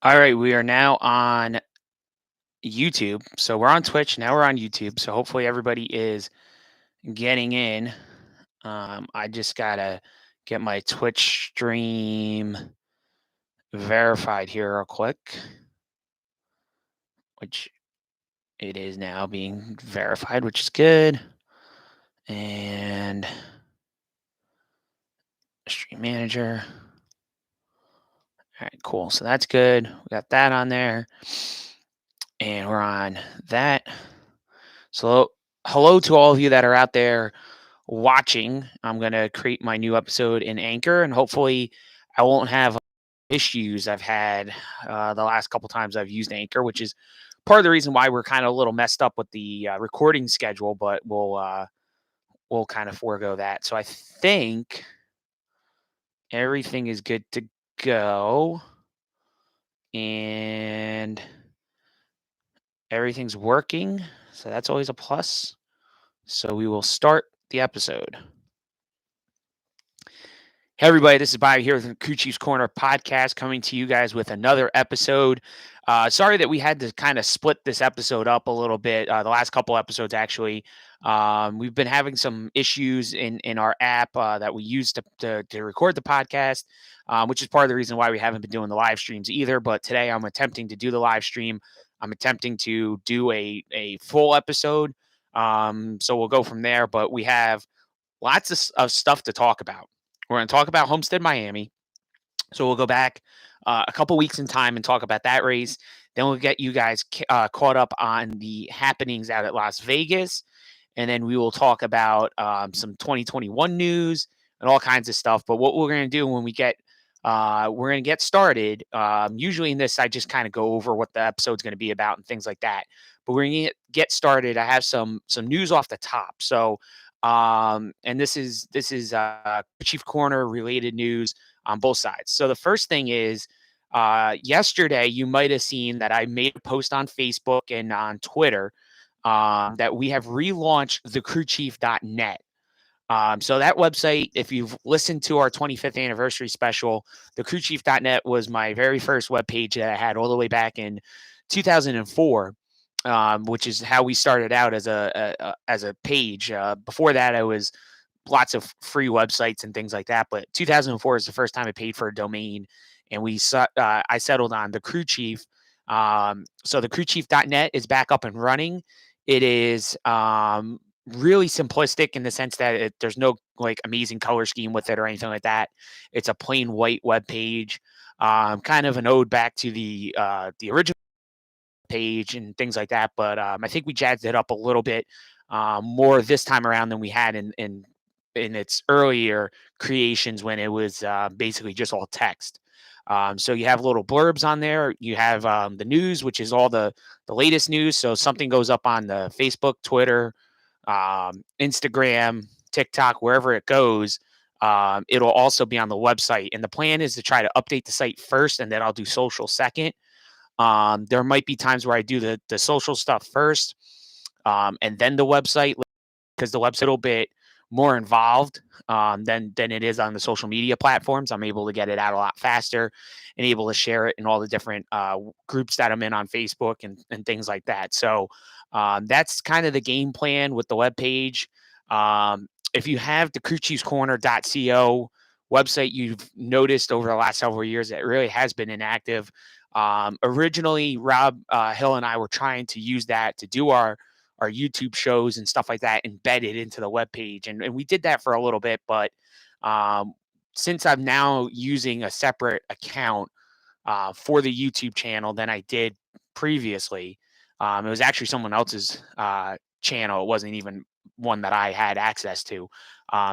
All right, we are now on YouTube. So we're on Twitch, now we're on YouTube. So hopefully everybody is getting in. I just gotta get my Twitch stream verified here real quick, which it is now being verified, which is good. And stream manager. All right, cool. So that's good. We got that on there. And we're on that. So hello to all of you that are out there watching. I'm going to create my new episode in Anchor, and hopefully I won't have issues I've had the last couple times I've used Anchor, which is part of the reason why we're kind of a little messed up with the recording schedule, but we'll kind of forego that. So I think everything is good to go, and everything's working. So that's always a plus. So we will start the episode. Hey, everybody, this is Bobby here with the Crew Chiefs Corner podcast coming to you guys with another episode. Sorry that we had to kind of split this episode up a little bit. The last couple episodes, actually. We've been having some issues in our app that we use to record the podcast, which is part of the reason why we haven't been doing the live streams either. But today I'm attempting to do the live stream. I'm attempting to do a full episode. So we'll go from there. But we have lots of stuff to talk about. We're going to talk about Homestead, Miami. So we'll go back a couple weeks in time and talk about that race. Then we'll get you guys caught up on the happenings out at Las Vegas. And then we will talk about some 2021 news and all kinds of stuff. But what we're going to do when we're going to get started. Usually in this, I just kind of go over what the episode's going to be about and things like that. But we're going to get started. I have some news off the top. So and this is Chief Corner related news on both sides. So the first thing is yesterday you might have seen that I made a post on Facebook and on Twitter that we have relaunched thecrewchief.net. So that website, if you've listened to our 25th anniversary special, thecrewchief.net was my very first webpage that I had all the way back in 2004. Which is how we started out as a page. Before that, I was lots of free websites and things like that. But 2004 is the first time I paid for a domain, and I settled on the Crew Chief. So the crewchief.net is back up and running. It is really simplistic in the sense that there's no like amazing color scheme with it or anything like that. It's a plain white web page, kind of an ode back to the original page and things like that. But I think we jazzed it up a little bit more this time around than we had in its earlier creations when it was basically just all text. So you have little blurbs on there. You have the news, which is all the latest news. So something goes up on the Facebook, Twitter, Instagram, TikTok, wherever it goes. It'll also be on the website. And the plan is to try to update the site first, and then I'll do social second. There might be times where I do the social stuff first, and then the website, because the website a little bit more involved than it is on the social media platforms. I'm able to get it out a lot faster and able to share it in all the different groups that I'm in on Facebook and things like that. So that's kind of the game plan with the webpage. If you have the crewchiefscorner.co website, you've noticed over the last several years that it really has been inactive. Originally, Rob Hill and I were trying to use that to do our YouTube shows and stuff like that embedded into the webpage. And we did that for a little bit. But since I'm now using a separate account for the YouTube channel than I did previously, it was actually someone else's channel. It wasn't even one that I had access to.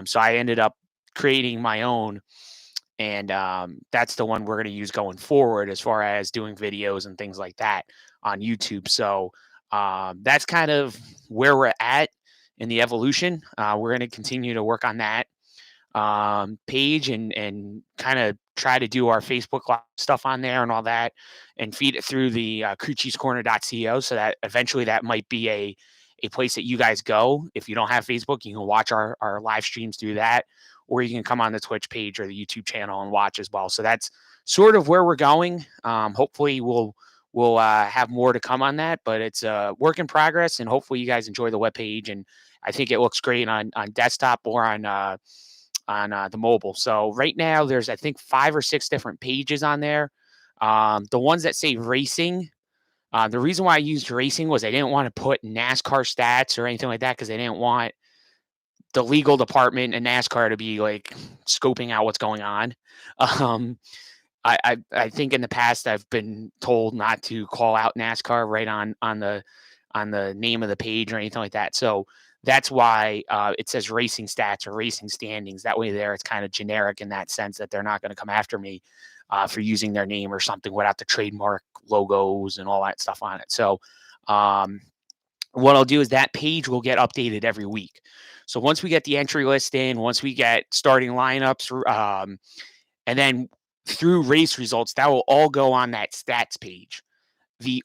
So I ended up creating my own. And that's the one we're going to use going forward as far as doing videos and things like that on YouTube. So that's kind of where we're at in the evolution. We're going to continue to work on that page and kind of try to do our Facebook Live stuff on there and all that and feed it through the crewchiefscorner.co so that eventually that might be a place that you guys go. If you don't have Facebook, you can watch our live streams through that. or you can come on the Twitch page or the YouTube channel and watch as well. So that's sort of where we're going. Hopefully we'll have more to come on that, but it's a work in progress, and hopefully you guys enjoy the webpage. And I think it looks great on desktop or on the mobile. So right now there's, I think, 5 or 6 different pages on there. The ones that say racing, the reason why I used racing was I didn't want to put NASCAR stats or anything like that, because I didn't want the legal department and NASCAR to be like scoping out what's going on. Um, I think in the past I've been told not to call out NASCAR right on the name of the page or anything like that. So that's why it says racing stats or racing standings. That way, there it's kind of generic in that sense that they're not going to come after me for using their name or something without the trademark logos and all that stuff on it. So um, what I'll do is that page will get updated every week. So once we get the entry list in, once we get starting lineups, and then through race results, that will all go on that stats page. The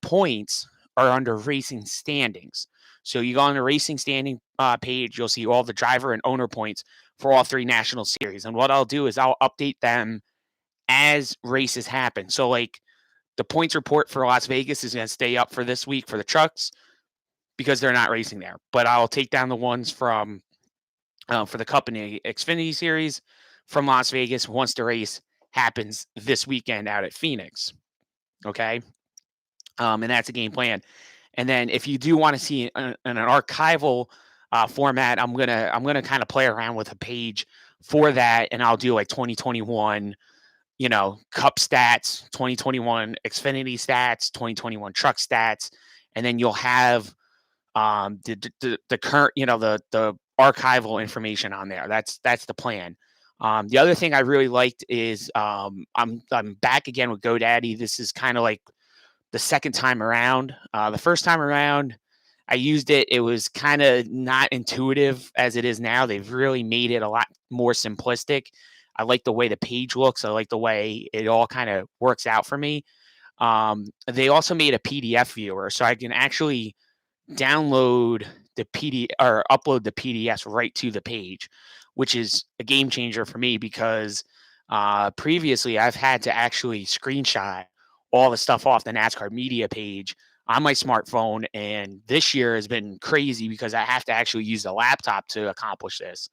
points are under racing standings. So you go on the racing standing page, you'll see all the driver and owner points for all 3 national series. And what I'll do is I'll update them as races happen. So like the points report for Las Vegas is going to stay up for this week for the trucks because they're not racing there. But I'll take down the ones from for the Cup and the Xfinity Series from Las Vegas once the race happens this weekend out at Phoenix. Okay. And that's a game plan. And then if you do want to see an archival format, I'm gonna kind of play around with a page for that, and I'll do like 2021, Cup stats, 2021 Xfinity stats, 2021 truck stats, and then you'll have the current, the archival information on there. That's the plan. The other thing I really liked is I'm back again with GoDaddy. This is kind of like the second time around. The first time around, I used it. It was kind of not intuitive as it is now. They've really made it a lot more simplistic. I like the way the page looks. I like the way it all kind of works out for me. They also made a PDF viewer, so I can actually download the PD or upload the PDFs right to the page, which is a game changer for me because previously I've had to actually screenshot all the stuff off the NASCAR media page on my smartphone. And this year has been crazy because I have to actually use the laptop to accomplish this.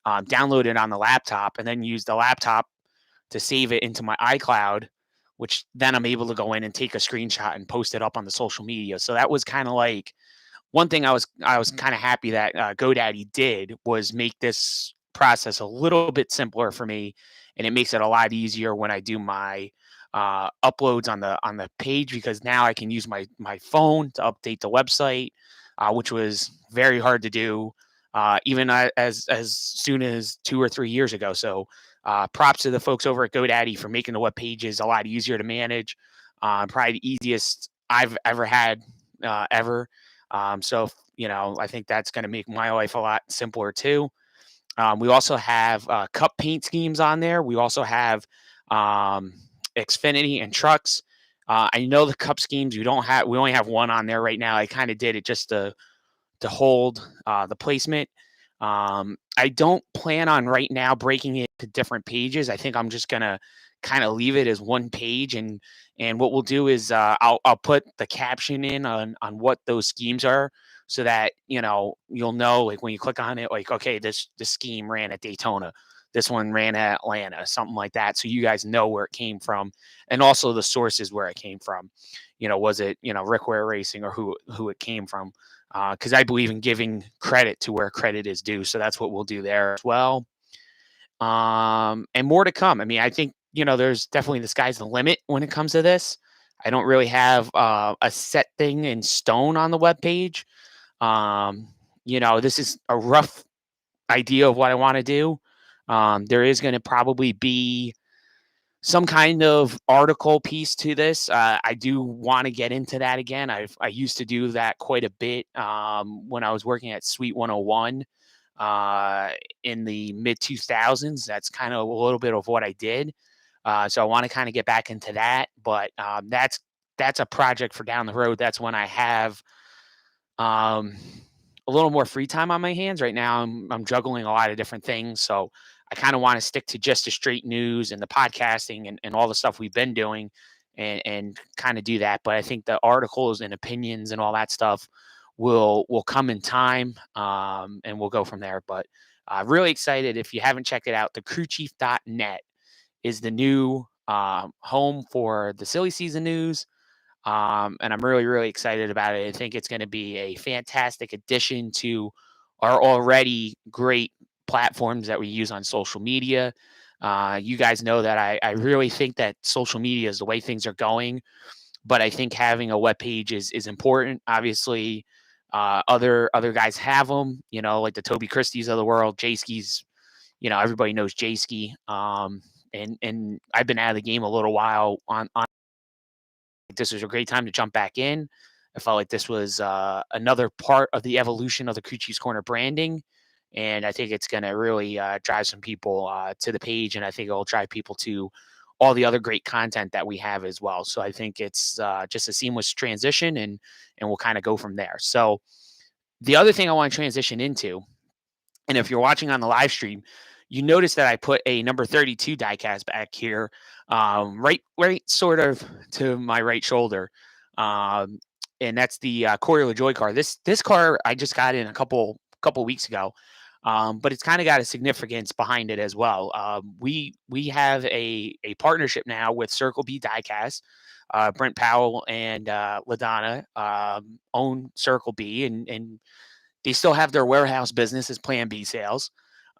Download it on the laptop and then use the laptop to save it into my iCloud, which then I'm able to go in and take a screenshot and post it up on the social media. So that was kind of like one thing I was kind of happy that GoDaddy did was make this process a little bit simpler for me, and it makes it a lot easier when I do my uploads on the page, because now I can use my phone to update the website, which was very hard to do even as soon as 2 or 3 years ago. So props to the folks over at GoDaddy for making the web pages a lot easier to manage. Probably the easiest I've ever had ever. So, I think that's going to make my life a lot simpler too. We also have cup paint schemes on there. We also have Xfinity and trucks. I know the cup schemes we only have one on there right now. I kind of did it just to hold the placement. I don't plan on right now breaking it to different pages. I think I'm just gonna kind of leave it as one page, and what we'll do is I'll put the caption in on what those schemes are, so that you'll know, like when you click on it, like, okay, this scheme ran at Daytona, this one ran at Atlanta, something like that, so you guys know where it came from, and also the sources where it came from. Was it Rick Ware Racing or who it came from? Because I believe in giving credit to where credit is due. So that's what we'll do there as well. And more to come. I mean, I think, there's definitely the sky's the limit when it comes to this. I don't really have a set thing in stone on the webpage. This is a rough idea of what I want to do. There is going to probably be some kind of article piece to this. I do want to get into that again. I used to do that quite a bit when I was working at Suite 101 in the mid 2000s. That's kind of a little bit of what I did. So I want to kind of get back into that, but that's a project for down the road. That's when I have a little more free time on my hands right now. I'm juggling a lot of different things, so I kind of want to stick to just the straight news and the podcasting and all the stuff we've been doing, and kind of do that. But I think the articles and opinions and all that stuff will come in time, and we'll go from there. But really excited. If you haven't checked it out, the crewchief.net is the new home for the silly season news. And I'm really, really excited about it. I think it's going to be a fantastic addition to our already great platforms that we use on social media. You guys know that I really think that social media is the way things are going, but I think having a web page is important. Obviously, other guys have them, like the Toby Christies of the world, Jayski's. Everybody knows Jayski. And I've been out of the game a little while on this was a great time to jump back in. I felt like this was another part of the evolution of the Crew Chiefs Corner branding. And I think it's going to really drive some people to the page. And I think it'll drive people to all the other great content that we have as well. So I think it's just a seamless transition, and we'll kind of go from there. So the other thing I want to transition into, and if you're watching on the live stream, you notice that I put a number 32 diecast back here, right, sort of to my right shoulder, um, and that's the Corey LaJoy car. This car I just got in a couple weeks ago, but it's kind of got a significance behind it as well. We have a partnership now with Circle B Diecast. Brent Powell and Ladonna own Circle B, and they still have their warehouse business as Plan B sales.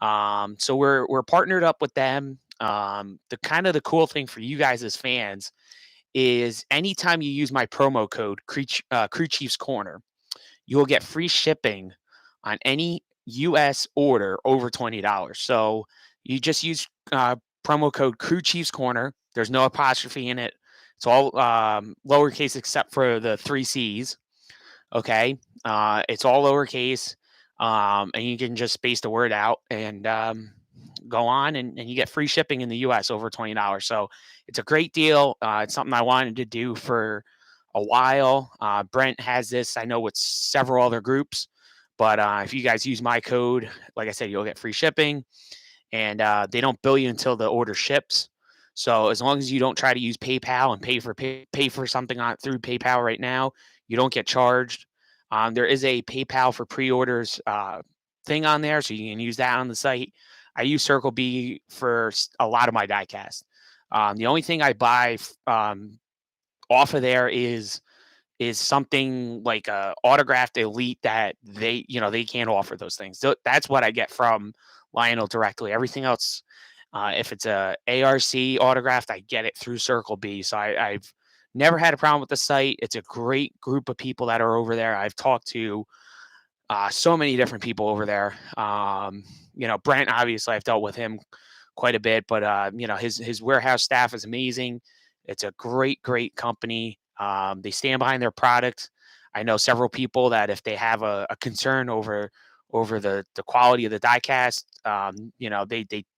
So we're partnered up with them. The cool thing for you guys as fans is anytime you use my promo code Crew Chiefs Corner, you will get free shipping on any U.S. order over $20. So you just use promo code Crew Chiefs Corner. There's no apostrophe in it. It's all lowercase except for the three C's. Okay. It's all lowercase. And you can just space the word out and go on, and you get free shipping in the US over $20. So it's a great deal. It's something I wanted to do for a while. Brent has this, I know, with several other groups. But if you guys use my code, like I said, you'll get free shipping, and they don't bill you until the order ships. So as long as you don't try to use PayPal and pay for something on through PayPal right now, you don't get charged. There is a PayPal for pre-orders thing on there, so you can use that on the site. I use Circle B for a lot of my diecast. The only thing I buy off of there is something like a autographed elite that they can't offer those things. So that's what I get from Lionel directly. Everything else, if it's a ARC autographed, I get it through Circle B. So I've never had a problem with the site. It's a great group of people that are over there. I've talked to so many different people over there. Brent, obviously, I've dealt with him quite a bit, but his warehouse staff is amazing. It's a great company. They stand behind their product. I know several people that if they have a concern over the quality of the diecast,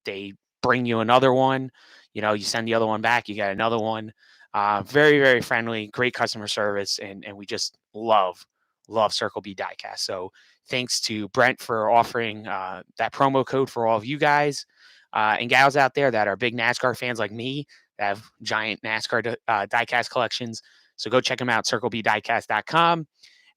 they bring you another one. You send the other one back, you get another one. Very, very friendly, great customer service, and we just love Circle B Diecast. So thanks to Brent for offering that promo code for all of you guys and gals out there that are big NASCAR fans like me, that have giant NASCAR diecast collections. So go check them out, circlebdiecast.com.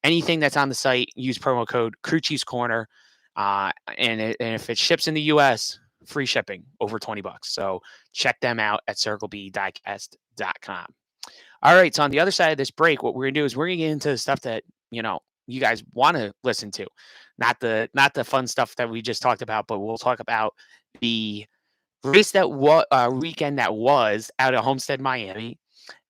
Anything that's on the site, use promo code Crew Chiefs Corner. And if it ships in the US, free shipping over $20. So check them out at circlebdiecast.com. All right. So on the other side of this break, what we're gonna do is we're gonna get into the stuff that you guys want to listen to, not the fun stuff that we just talked about, but we'll talk about the race weekend that was out of Homestead, Miami,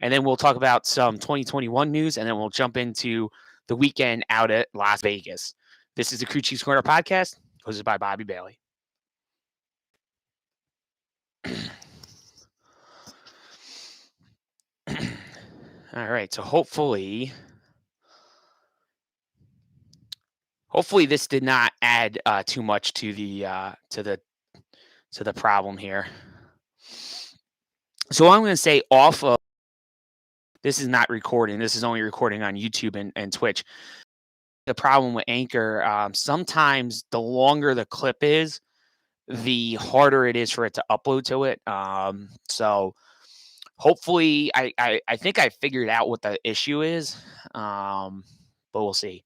and then we'll talk about some 2021 news, and then we'll jump into the weekend out at Las Vegas. This is the Crew Chiefs Corner podcast, hosted by Bobby Bailey. All right, so hopefully this did not add too much to the problem here. So I'm going to say off of this is not recording. This is only recording on YouTube and Twitch. the problem with Anchor. Sometimes the longer the clip is, the harder it is for it to upload to it. So hopefully, I think I figured out what the issue is, but we'll see.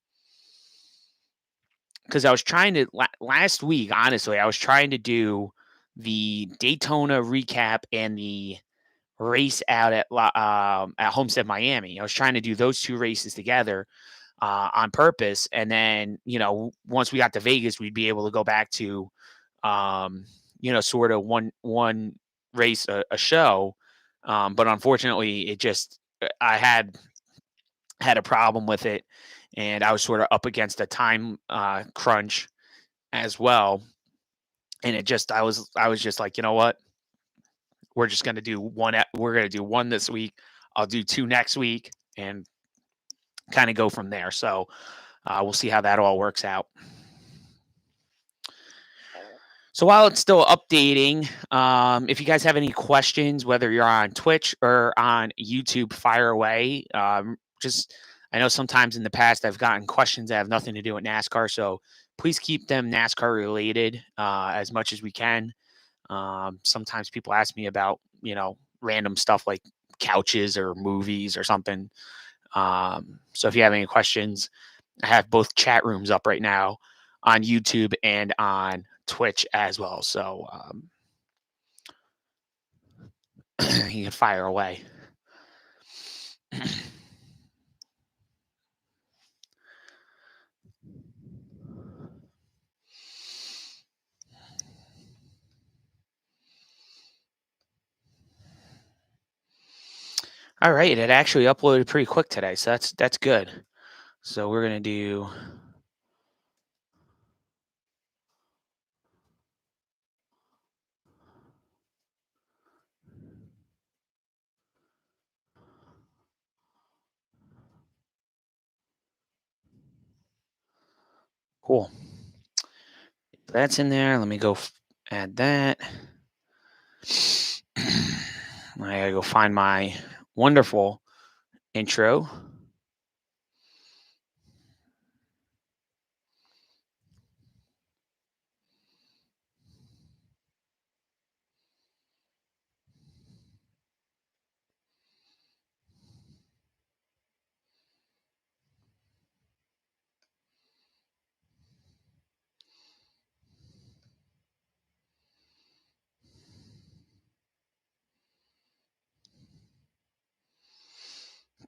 Because I was trying to last week, honestly, I was trying to do the Daytona recap and the race out at Homestead, Miami. I was trying to do those two races together on purpose, and then once we got to Vegas, we'd be able to go back to sort of one race a show. But unfortunately, it just I had a problem with it, and I was sort of up against a time crunch as well. And I was just like, you know what? We're just going to do one. We're going to do one this week. I'll do two next week, and kind of go from there. So we'll see how that all works out. So while it's still updating, if you guys have any questions, whether you're on Twitch or on YouTube, fire away. I know sometimes in the past I've gotten questions that have nothing to do with NASCAR, so please keep them NASCAR related as much as we can. Sometimes people ask me about random stuff like couches or movies or something. So if you have any questions, I have both chat rooms up right now on YouTube and on Twitch as well. So you can fire away. All right, it actually uploaded pretty quick today, so that's good. So we're gonna do. Cool. That's in there. Let me go add that. I gotta go find my wonderful intro.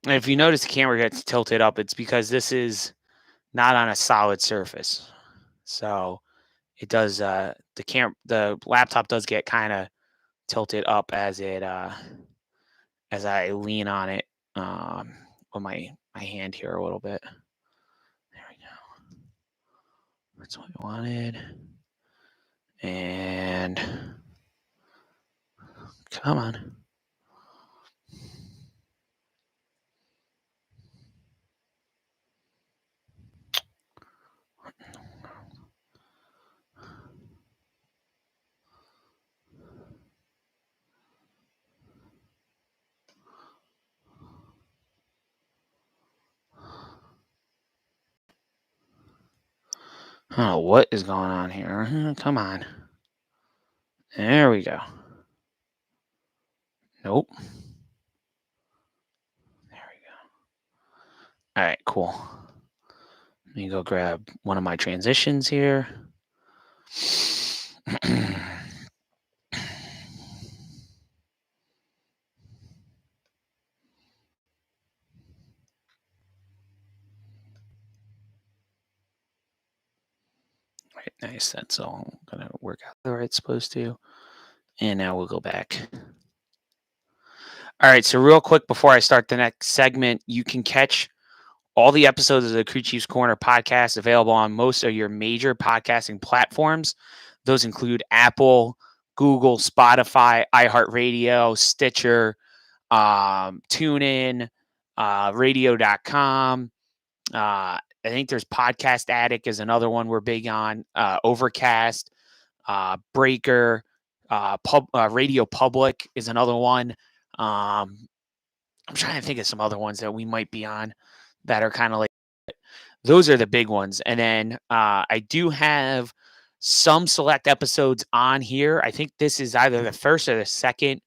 And if you notice the camera gets tilted up, it's because this is not on a solid surface. So it does the laptop does get kind of tilted up as I lean on it with my hand here a little bit. There we go. That's what we wanted. And come on. Oh, what is going on here? Come on. There we go. Nope. There we go. All right, cool. Let me go grab one of my transitions here. Right, nice. That's all gonna work out the way it's supposed to. And now we'll go back. All right, so real quick before I start the next segment, you can catch all the episodes of the Crew Chiefs Corner podcast available on most of your major podcasting platforms. Those include Apple, Google, Spotify, iHeartRadio, Stitcher, TuneIn, radio.com. I think there's Podcast Addict is another one we're big on. Overcast, Breaker, Radio Public is another one. I'm trying to think of some other ones that we might be on that are kind of like Those are the big ones. And then I do have some select episodes on here. I think this is either the first or the second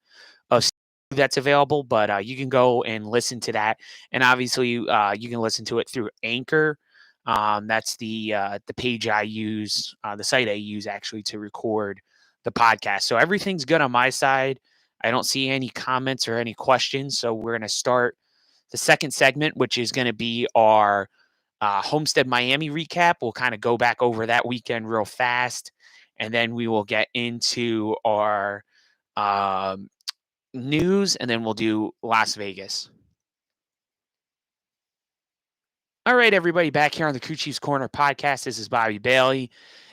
of that's available, but you can go and listen to that. And obviously, you can listen to it through Anchor. That's the page I use, the site I use actually to record the podcast. So everything's good on my side. I don't see any comments or any questions. So we're going to start the second segment, which is going to be our Homestead Miami recap. We'll kind of go back over that weekend real fast, and then we will get into our um, news, and then we'll do Las Vegas. All right, everybody, back here on the Crew Chiefs Corner podcast. This is Bobby Bailey.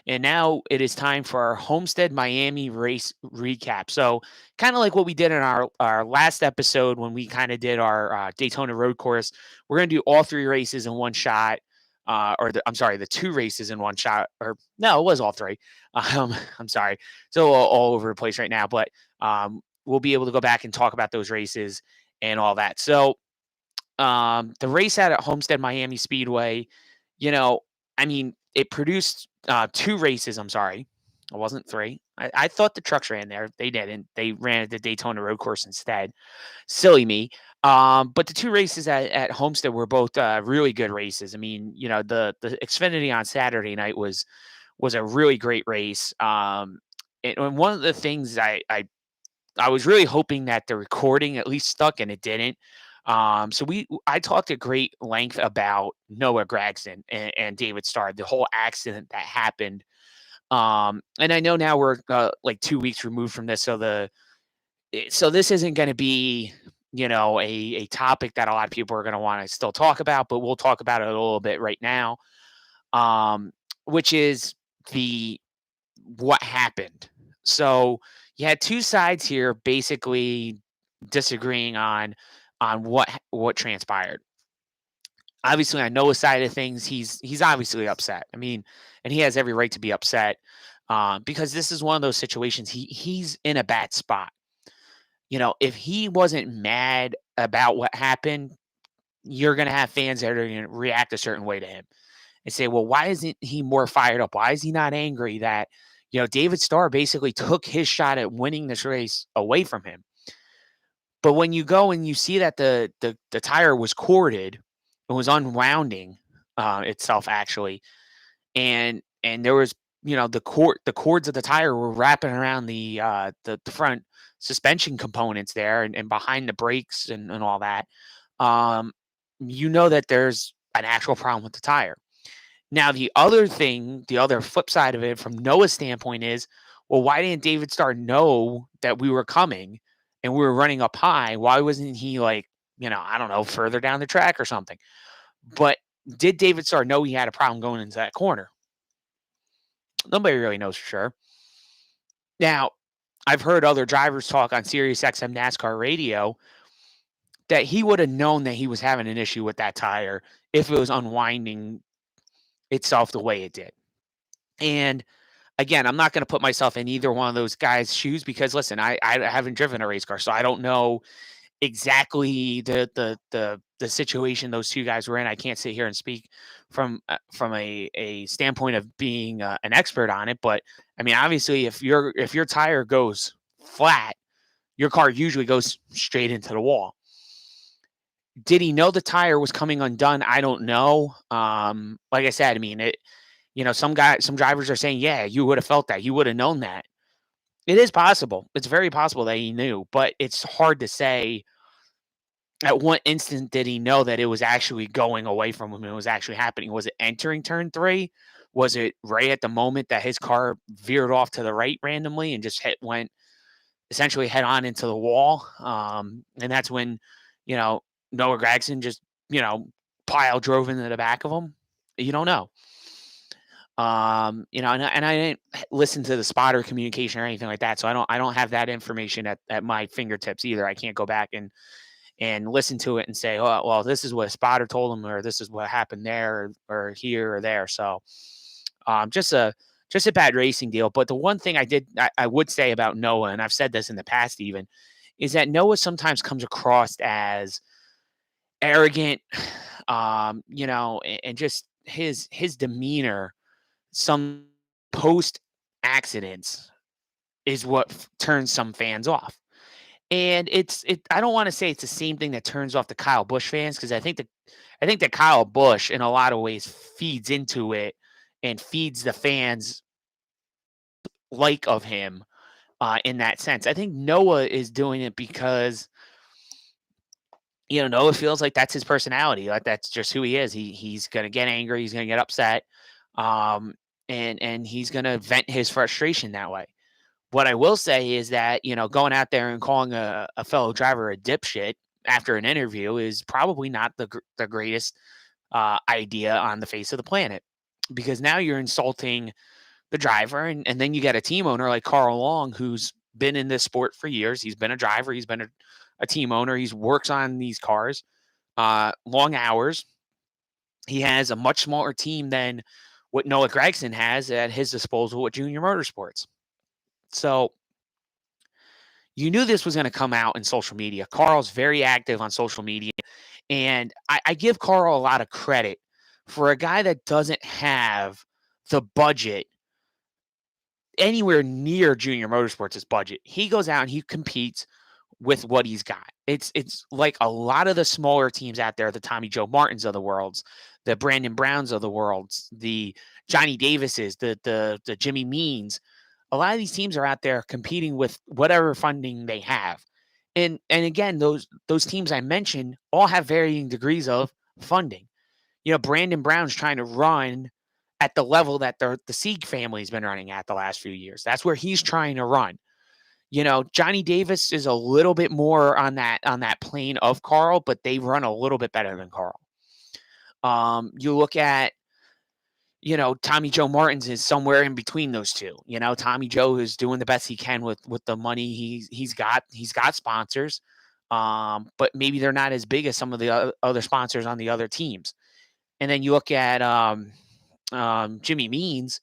And now it is time for our Homestead Miami race recap. So, kind of like what we did in our last episode when we kind of did our Daytona Road Course, we're going to do all three races in one shot. I'm sorry, the two races in one shot. Or no, it was all three. I'm sorry. So, all over the place right now. But we'll be able to go back and talk about those races and all that. So, the race out at Homestead Miami Speedway, you know, I mean, it produced two races. I'm sorry, it wasn't three. I thought the trucks ran there. They didn't. They ran at the Daytona Road Course instead. Silly me. But the two races at Homestead were both really good races. I mean, the Xfinity on Saturday night was a really great race. And one of the things I was really hoping that the recording at least stuck, and it didn't. I talked at great length about Noah Gragson and David Starr, the whole accident that happened. And I know now we're like 2 weeks removed from this, so this isn't going to be a topic that a lot of people are going to want to still talk about, but we'll talk about it a little bit right now. Um, which is the what happened. So you had two sides here basically disagreeing on what transpired. Obviously, on Noah's side of things, he's obviously upset. I mean, and he has every right to be upset because this is one of those situations. He's in a bad spot. If he wasn't mad about what happened, you're gonna have fans that are gonna react a certain way to him and say, well, why isn't he more fired up? Why is he not angry that, David Starr basically took his shot at winning this race away from him? But when you go and you see that the tire was corded, it was unwounding itself actually, and there was the cords of the tire were wrapping around the front suspension components there and behind the brakes and all that. Um, that there's an actual problem with the tire. Now, the other flip side of it from Noah's standpoint is, well, why didn't David Starr know that we were coming and we were running up high? Why wasn't he like, I don't know, further down the track or something? But did David Starr know he had a problem going into that corner? Nobody really knows for sure. Now, I've heard other drivers talk on Sirius XM NASCAR radio that he would have known that he was having an issue with that tire if it was unwinding itself the way it did. And again, I'm not going to put myself in either one of those guys' shoes because listen, I haven't driven a race car, so I don't know exactly the situation those two guys were in. I can't sit here and speak from a standpoint of being an expert on it, but I mean, obviously, if your tire goes flat, your car usually goes straight into the wall. Did he know the tire was coming undone? I don't know. Like I said, I mean, some drivers are saying, yeah, you would have felt that. You would have known that. It is possible. It's very possible that he knew, but it's hard to say at what instant did he know that it was actually going away from him and it was actually happening. Was it entering turn 3? Was it right at the moment that his car veered off to the right randomly and just went essentially head on into the wall? And that's when, Noah Gragson just, pile drove into the back of him. You don't know. And I didn't listen to the spotter communication or anything like that. So I don't have that information at my fingertips either. I can't go back and listen to it and say, oh, well, this is what a spotter told him, or this is what happened there or here or there. So just a bad racing deal. But the one thing I would say about Noah, and I've said this in the past even, is that Noah sometimes comes across as arrogant, and just his demeanor, some post accidents, is what turns some fans off. And I don't want to say it's the same thing that turns off the Kyle Busch fans, because I think that Kyle Busch in a lot of ways feeds into it and feeds the fans like of him, in that sense. I think Noah is doing it because Noah feels like that's his personality. Like that's just who he is. He's gonna get angry. He's gonna get upset, um, and he's gonna vent his frustration that way. What I will say is that going out there and calling a fellow driver a dipshit after an interview is probably not the greatest idea on the face of the planet, because now you're insulting the driver, and then you get a team owner like Carl Long, who's been in this sport for years. He's been a driver. He's been a team owner. He's works on these cars, long hours. He has a much smaller team than what Noah Gragson has at his disposal with Junior Motorsports. So you knew this was going to come out in social media. Carl's very active on social media, and I give Carl a lot of credit for a guy that doesn't have the budget anywhere near Junior Motorsports' budget. He goes out and he competes with what he's got. It's like a lot of the smaller teams out there, the Tommy Joe Martins of the worlds, the Brandon Browns of the worlds, the Johnny Davises, the Jimmy Means. A lot of these teams are out there competing with whatever funding they have. And again, those teams I mentioned all have varying degrees of funding. Brandon Brown's trying to run at the level that the Sieg family's been running at the last few years. That's where he's trying to run. Johnny Davis is a little bit more on that plane of Carl, but they run a little bit better than Carl. You look at, Tommy Joe Martins is somewhere in between those two. Tommy Joe is doing the best he can with the money he's got. He's got sponsors, but maybe they're not as big as some of the other sponsors on the other teams. And then you look at Jimmy Means.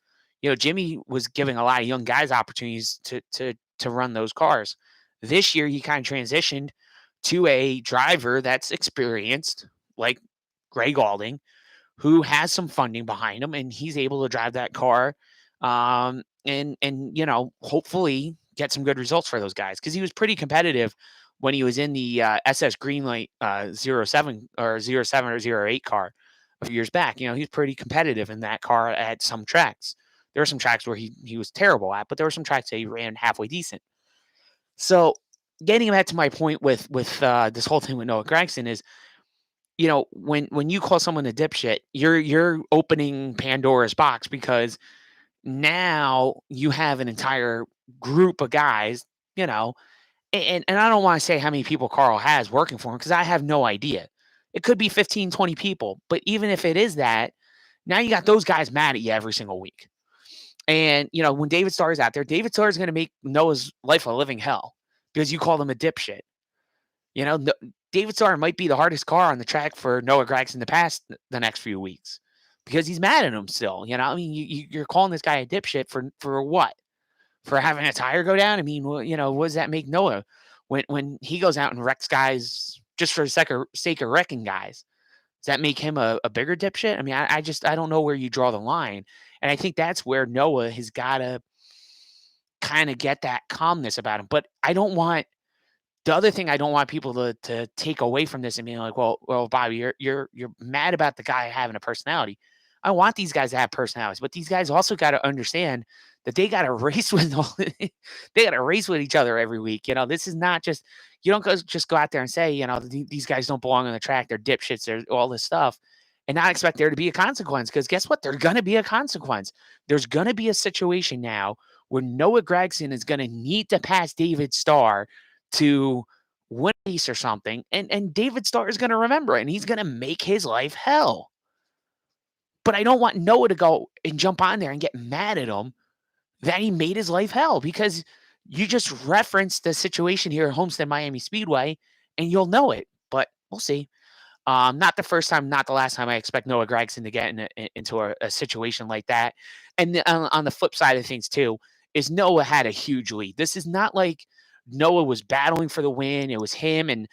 Jimmy was giving a lot of young guys opportunities to run those cars. This year, he kind of transitioned to a driver that's experienced, like Greg Alding, who has some funding behind him, and he's able to drive that car, and hopefully get some good results for those guys, because he was pretty competitive when he was in the SS Greenlight 07 or 07 or 08 car a few years back. He was pretty competitive in that car at some tracks. There were some tracks where he was terrible at, but there were some tracks that he ran halfway decent. So getting back to my point with this whole thing with Noah Gragson is, when you call someone a dipshit, you're opening Pandora's box, because now you have an entire group of guys, and I don't want to say how many people Carl has working for him, because I have no idea. It could be 15, 20 people, but even if it is that, now you got those guys mad at you every single week. And, when David Starr is out there, David Starr is going to make Noah's life a living hell because you call him a dipshit. David Starr might be the hardest car on the track for Noah Gragson to pass the next few weeks, because he's mad at him still. You're calling this guy a dipshit for what? For having a tire go down? I mean, what does that make Noah when he goes out and wrecks guys just for the sake of wrecking guys? Does that make him a bigger dipshit? I mean, I don't know where you draw the line. And I think that's where Noah has got to kind of get that calmness about him. But the other thing I don't want people to take away from this and being like, well, Bobby, you're mad about the guy having a personality. I want these guys to have personalities, but these guys also got to understand that they got to race with they got to race with each other every week. This is not just, you don't just go out there and say, these guys don't belong on the track. They're dipshits. They're all this stuff, and not expect there to be a consequence. Because guess what? There's going to be a consequence. There's going to be a situation now where Noah Gragson is going to need to pass David Starr to win a race or something, and David Starr is going to remember it, and he's going to make his life hell. But I don't want Noah to go and jump on there and get mad at him that he made his life hell, because you just referenced the situation here at Homestead Miami Speedway, and you'll know it. But we'll see. Not the first time, not the last time I expect Noah Gragson to get into a situation like that. And on the flip side of things, too, is Noah had a huge lead. This is not like Noah was battling for the win. It was him and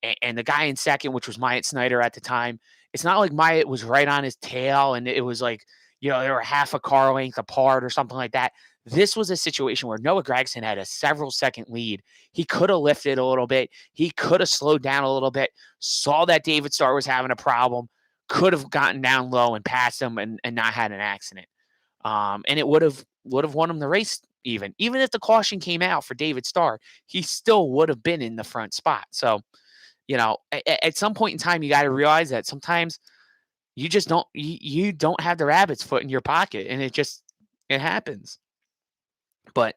the guy in second, which was Myatt Snyder at the time. It's not like Myatt was right on his tail and it was like, they were half a car length apart or something like that. This was a situation where Noah Gragson had a several second lead. He could have lifted a little bit. He could have slowed down a little bit, saw that David Starr was having a problem, could have gotten down low and passed him and not had an accident. And it would have won him the race even if the caution came out for David Starr, he still would have been in the front spot. So, at some point in time, you got to realize that sometimes you just you don't have the rabbit's foot in your pocket, and it happens. But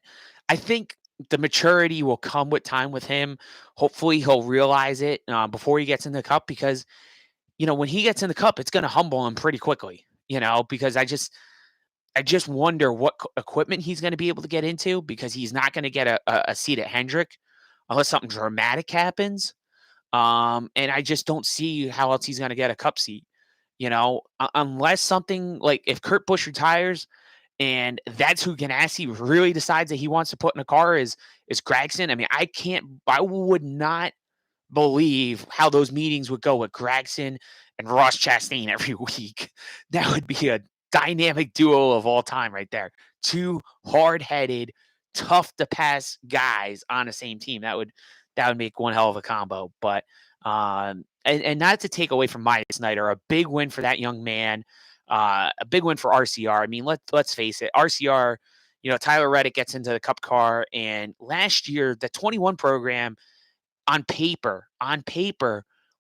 I think the maturity will come with time with him. Hopefully, he'll realize it before he gets in the cup because when he gets in the cup, it's going to humble him pretty quickly. Because I just wonder what equipment he's going to be able to get into because he's not going to get a seat at Hendrick unless something dramatic happens. And I just don't see how else he's going to get a cup seat, unless something like if Kurt Busch retires and that's who Ganassi really decides that he wants to put in a car is Gragson. I mean, I would not believe how those meetings would go with Gragson and Ross Chastain every week. That would be a dynamic duo of all time right there. Two hard-headed, tough to pass guys on the same team. That would make one hell of a combo. But and not to take away from Myatt Snider, a big win for that young man. A big win for RCR. I mean, let's face it, RCR, Tyler Reddick gets into the Cup car, and last year the 21 program on paper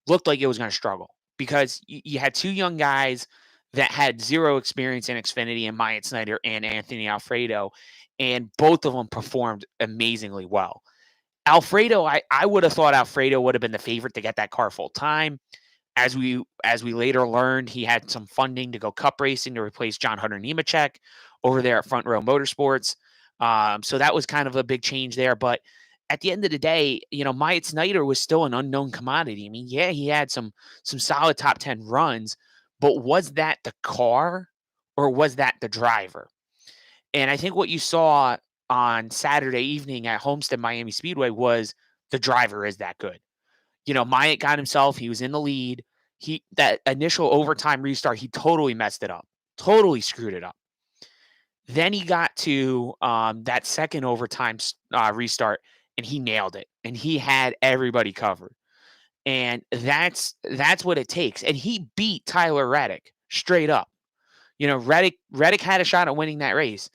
looked like it was going to struggle because you had two young guys that had zero experience in Xfinity and Myatt Snider and Anthony Alfredo, and both of them performed amazingly well. Alfredo, I would have thought Alfredo would have been the favorite to get that car full time. As we later learned, he had some funding to go cup racing to replace John Hunter Nemechek over there at Front Row Motorsports. So that was kind of a big change there. But at the end of the day, Myatt Snider was still an unknown commodity. I mean, yeah, he had some solid top 10 runs, but was that the car or was that the driver? And I think what you saw on Saturday evening at Homestead Miami Speedway was the driver is that good. Myatt got himself, he was in the lead. That initial overtime restart, he totally messed it up, totally screwed it up. Then he got to that second overtime restart, and he nailed it, and he had everybody covered. And that's what it takes. And he beat Tyler Reddick straight up. Reddick had a shot at winning that race,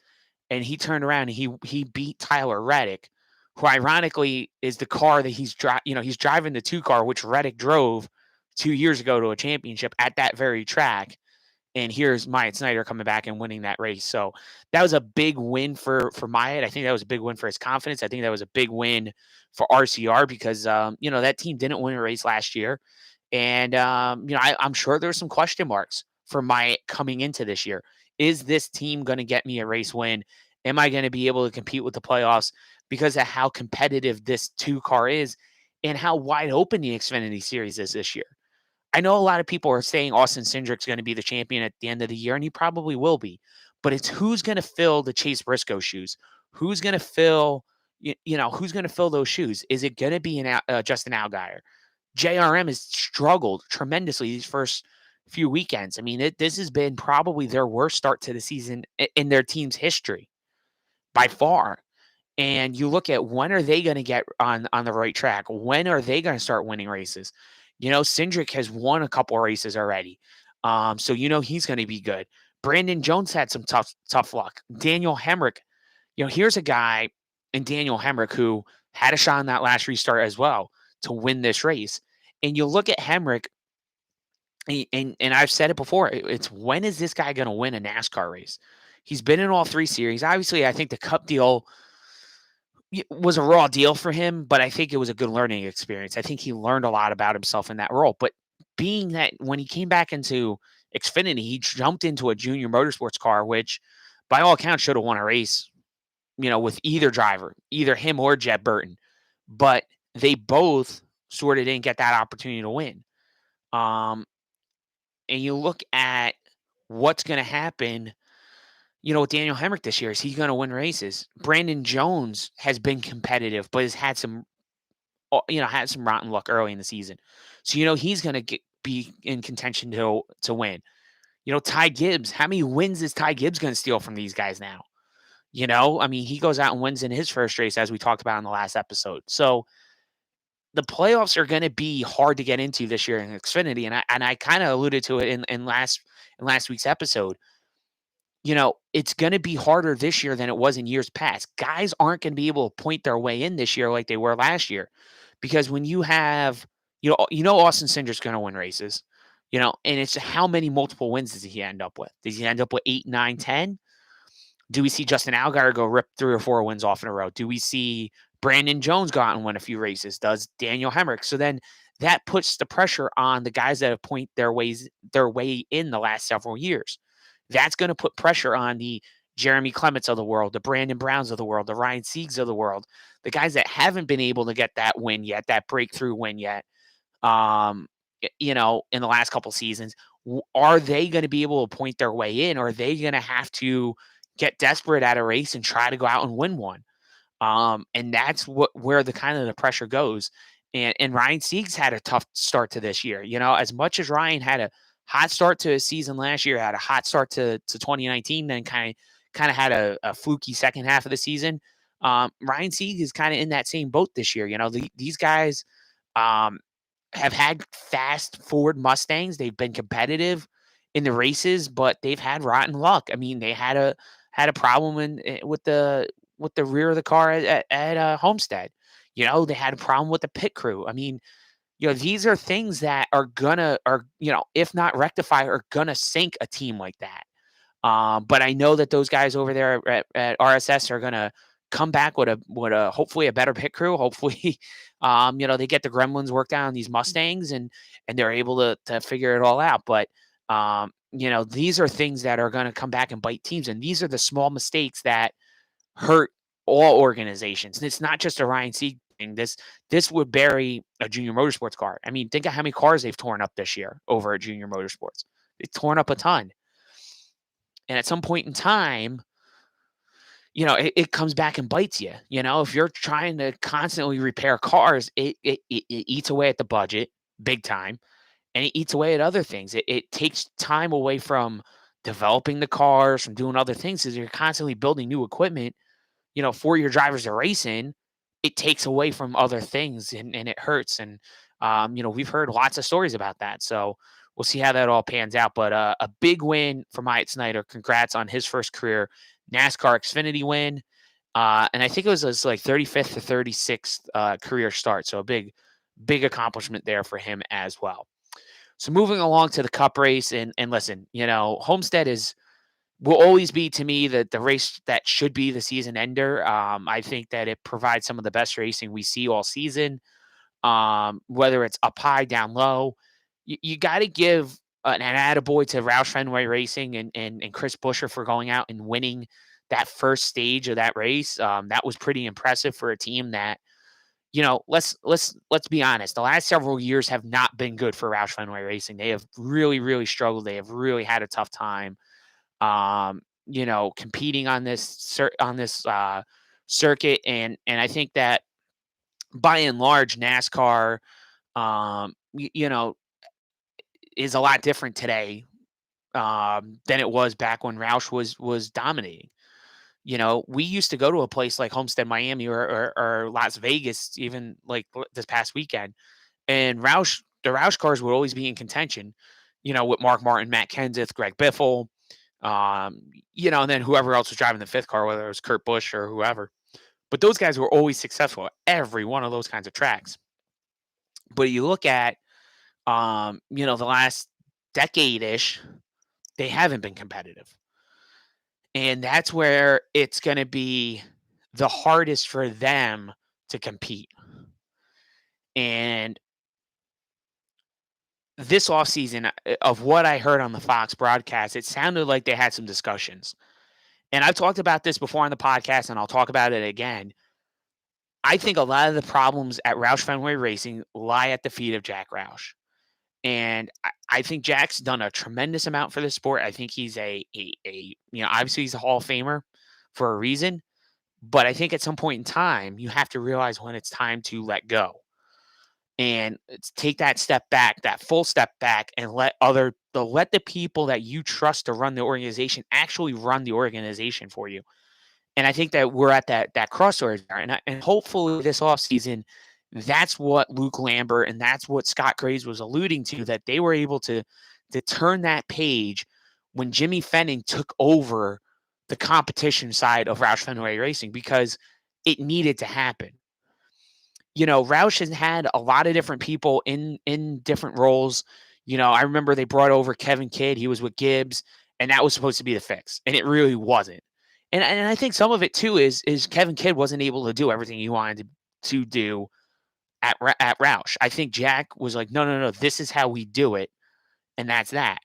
and he turned around and he beat Tyler Reddick, who ironically is the car that he's driving the 2 car, which Reddick drove 2 years ago to a championship at that very track. And here's Myatt Snider coming back and winning that race. So that was a big win for Myatt. I think that was a big win for his confidence. I think that was a big win for RCR because, that team didn't win a race last year. And, I'm sure there's some question marks for Myatt coming into this year. Is this team going to get me a race win? Am I going to be able to compete with the playoffs because of how competitive this 2 car is and how wide open the Xfinity Series is this year? I know a lot of people are saying Austin Cindric's going to be the champion at the end of the year, and he probably will be. But it's who's going to fill the Chase Briscoe shoes? Who's going to fill, who's going to fill those shoes? Is it going to be Justin Allgaier? JRM has struggled tremendously these first few weekends. I mean, this has been probably their worst start to the season in their team's history by far. And you look at when are they going to get on the right track? When are they going to start winning races? Cindric has won a couple races already. So he's going to be good. Brandon Jones had some tough luck. Daniel Hemrick, here's a guy in Daniel Hemrick who had a shot on that last restart as well to win this race. And you look at Hemrick, and I've said it before, it's when is this guy going to win a NASCAR race? He's been in all 3 series. Obviously, I think the Cup deal was a raw deal for him, but I think it was a good learning experience. I think he learned a lot about himself in that role. But being that when he came back into Xfinity, he jumped into a junior motorsports car, which by all accounts should have won a race, with either driver, either him or Jeb Burton. But they both sort of didn't get that opportunity to win. And you look at what's going to happen, with Daniel Hemrick this year. Is he going to win races? Brandon Jones has been competitive, but has had some rotten luck early in the season. So, he's going to be in contention to win. Ty Gibbs, how many wins is Ty Gibbs going to steal from these guys now? I mean, he goes out and wins in his first race, as we talked about in the last episode. So the playoffs are going to be hard to get into this year in Xfinity, and I kind of alluded to it in last week's episode. It's going to be harder this year than it was in years past. Guys aren't going to be able to point their way in this year like they were last year, because when you have, Austin Cinder's going to win races, and it's how many multiple wins does he end up with? Does he end up with 8, 9, 10? Do we see Justin Allgaier go rip 3 or 4 wins off in a row? Do we see Brandon Jones go out and win a few races? Does Daniel Hemrick? So then that puts the pressure on the guys that have point their way in the last several years. That's going to put pressure on the Jeremy Clements of the world, the Brandon Browns of the world, the Ryan Siegs of the world, the guys that haven't been able to get that win yet, that breakthrough win yet, in the last couple seasons. Are they going to be able to point their way in, or are they going to have to get desperate at a race and try to go out and win one? And that's where the kind of the pressure goes. And Ryan Siegs had a tough start to this year. As much as Ryan had a hot start to his season last year, had a hot start to 2019, then kind of had a fluky second half of the season. Ryan Siegs is kind of in that same boat this year. These guys have had fast Ford Mustangs. They've been competitive in the races, but they've had rotten luck. I mean, they had a problem with the rear of the car at Homestead. They had a problem with the pit crew. I mean, these are things that are if not rectify, are gonna sink a team like that. But I know that those guys over there at RSS are gonna come back with a hopefully a better pit crew. Hopefully, they get the gremlins worked out on these Mustangs and they're able to figure it all out. But these are things that are going to come back and bite teams, and these are the small mistakes that hurt all organizations. And it's not just a Ryan Sieg thing. This would bury a Junior Motorsports car. I mean, think of how many cars they've torn up this year over at Junior Motorsports. They've torn up a ton. And at some point in time, it comes back and bites you. If you're trying to constantly repair cars, it eats away at the budget big time, and it eats away at other things. It takes time away from developing the cars, from doing other things, as you're constantly building new equipment, for your drivers to race in. It takes away from other things, and it hurts. And, we've heard lots of stories about that. So we'll see how that all pans out. But a big win for Myatt Snider. Congrats on his first career NASCAR Xfinity win. And I think it was his like 35th or 36th career start. So a big accomplishment there for him as well. So moving along to the Cup race, and listen, Homestead will always be, to me, the race that should be the season ender. I think that it provides some of the best racing we see all season. Whether it's up high, down low, you got to give an attaboy to Roush Fenway Racing and Chris Buescher for going out and winning that first stage of that race. That was pretty impressive for a team that, let's be honest. The last several years have not been good for Roush Fenway Racing. They have really, really struggled. They have really had a tough time, competing on this circuit. And I think that by and large, NASCAR, is a lot different today than it was back when Roush was dominating. We used to go to a place like Homestead, Miami, or Las Vegas, even like this past weekend, and the Roush cars would always be in contention, with Mark Martin, Matt Kenseth, Greg Biffle, and then whoever else was driving the fifth car, whether it was Kurt Busch or whoever. But those guys were always successful at every one of those kinds of tracks. But you look at, the last decade-ish, they haven't been competitive. And that's where it's going to be the hardest for them to compete. And this offseason, of what I heard on the Fox broadcast, it sounded like they had some discussions. And I've talked about this before on the podcast, and I'll talk about it again. I think a lot of the problems at Roush Fenway Racing lie at the feet of Jack Roush. And I think Jack's done a tremendous amount for the sport. I think he's obviously he's a Hall of Famer for a reason. But I think at some point in time, you have to realize when it's time to let go. and take that step back, that full step back, and let the people that you trust to run the organization actually run the organization for you. And I think that we're at that crossroads there. And hopefully this offseason, that's what Luke Lambert and that's what Scott Graves was alluding to, that they were able to turn that page when Jimmy Fenning took over the competition side of Roush Fenway Racing, because it needed to happen. Roush has had a lot of different people in different roles. I remember they brought over Kevin Kidd. He was with Gibbs, and that was supposed to be the fix, and it really wasn't. And I think some of it too is Kevin Kidd wasn't able to do everything he wanted to do at Roush. I think Jack was like, no, no, no, this is how we do it, and that's that.